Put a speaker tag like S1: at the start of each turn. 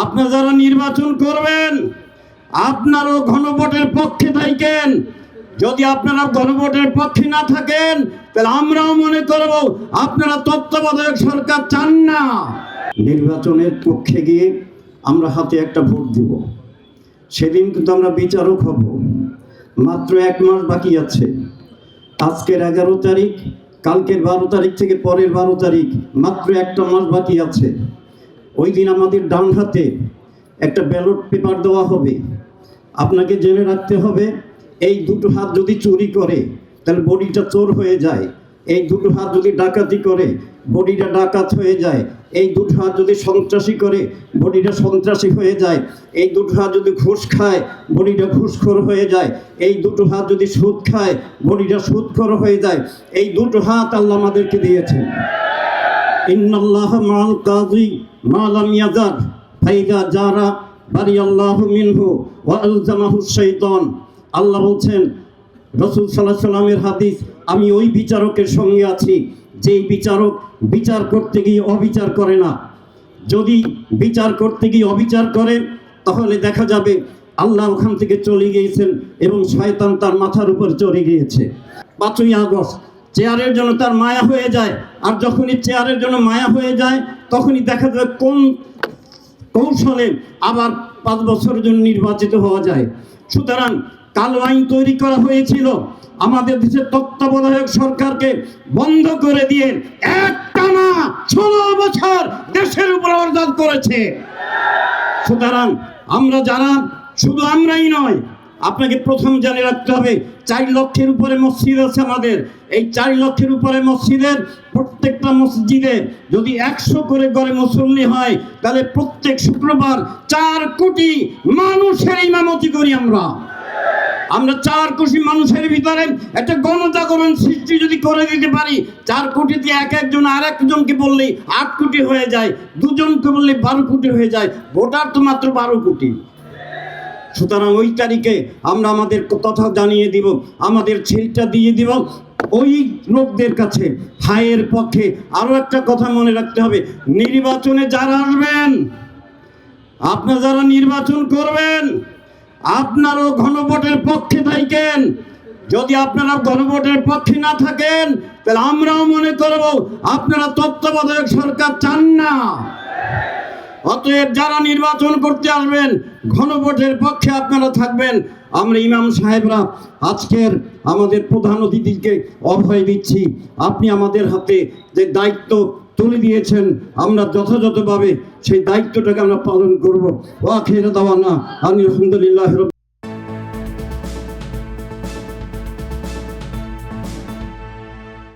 S1: আপনারা যারা নির্বাচন করবেন আপনারও গণভোটের পক্ষে থাকেন। যদি আপনারা গণভোটের পক্ষে না থাকেন তাহলে আমরাও মনে করব আপনারা তত্ত্বাবধায়ক সরকার চান না। নির্বাচনের পক্ষে গিয়ে আমরা হাতে একটা ভোট দিব, সেদিন কিন্তু আমরা বিচারক হব। মাত্র 1 মাস বাকি আছে। আজকের 11 তারিখ, কালকের 12 তারিখ থেকে পরের 12 তারিখ, মাত্র একটা মাস বাকি আছে। ওই দিন আমাদের ডান হাতে একটা ব্যালট পেপার দেওয়া হবে। আপনাকে জেনে রাখতে হবে, এই দুটো হাত যদি চুরি করে তাহলে বডিটা চোর হয়ে যায়। এই দুটো হাত যদি ডাকাতি করে বডিটা ডাকাত হয়ে যায়। এই দুটো হাত যদি সন্ত্রাসী করে বডিটা সন্ত্রাসী হয়ে যায়। এই দুটো হাত যদি ঘুষ খায় বডিটা ঘুষখোর হয়ে যায়। এই দুটো হাত যদি সুদ খায় বডিটা সুদখোর হয়ে যায়। এই দুটো হাত আল্লাহ আমাদেরকে দিয়েছেন। ইন্নাল্লাহ মাল কাযী মা লাম ইয়াজার ফাইদা জারা বারিয়াল্লাহু মিনহু ওয়া আলজামাহু শাইতান। আল্লাহ বলছেন, রাসূল সাল্লাল্লাহু আলাইহি সাল্লামের হাদিস, আমি ওই বিচারকের সঙ্গে আছি যেই বিচারক বিচার করতে গিয়ে অবিচার করে না। যদি বিচার করতে গিয়ে অবিচার করে তাহলে দেখা যাবে আল্লাহ ওখান থেকে চলে গিয়েছেন এবং শয়তান তার মাথার উপর চড়ে গিয়েছে। 5ই আগস্ট চেয়ারের জন্য তার মায়া হয়ে যায়, আর যখনই চেয়ারের জন্য মায়া হয়ে যায় তখনই দেখা যায় কোন কৌশলে আবার 5 বছরের জন্য নির্বাচিত হওয়া যায়। সুতরাং কালো আইন তৈরি করা হয়েছিল আমাদের দেশের তত্ত্বাবধায়ক সরকারকে বন্ধ করে দিয়ে একটানা 16 বছর দেশের উপর অত্যাচার করেছে। সুতরাং আমরা যারা, শুধু আমরাই নয়, আপনাকে প্রথম জেনে রাখতে হবে 4 লক্ষের উপরে মসজিদ আছে আমাদের। এই 4 লক্ষের উপরে মসজিদের প্রত্যেকটা মসজিদে যদি 100 করে গড়ে মুসল্লি হয় তাহলে প্রত্যেক শুক্রবার 4 কোটি মানুষের ইমামতি করি আমরা। 4 কোটি মানুষের ভিতরে একটা গণজাগরণ সৃষ্টি যদি করে দিতে পারি, 4 কোটি দিয়ে একজন আর একজনকে বললে 8 কোটি হয়ে যায়, 2 জনকে বললে 12 কোটি হয়ে যায়। ভোটার তো মাত্র 12 কোটি। সুতরাং ওই তারিখে আমরা আমাদের কথা জানিয়ে দিব, আমাদের ছেলেটা দিয়ে দিব ওই লোকদের কাছে। হায়ের পক্ষে আরো একটা কথা মনে রাখতে হবে, নির্বাচনে যারা আসবেন, আপনারা যারা নির্বাচন করবেন আপনারও গণভোটের পক্ষে থাকেন। যদি আপনারা গণভোটের পক্ষে না থাকেন তাহলে আমরাও মনে করব আপনারা তত্ত্বাবধায়ক সরকার চান না। অতএব যারা নির্বাচন করতে আসবেন গণভোটের পক্ষে আপনারা থাকবেন। আমরা ইমাম সাহেবরা আজকের আমাদের প্রধান অতিথিকে অভয় দিচ্ছি, আপনি আমাদের হাতে যে দায়িত্ব তুলে দিয়েছেন আমরা যথাযথভাবে সেই দায়িত্বটাকে আমরা পালন করব। ওয়া আখিরু দাওয়ানা আলহামদুলিল্লাহি।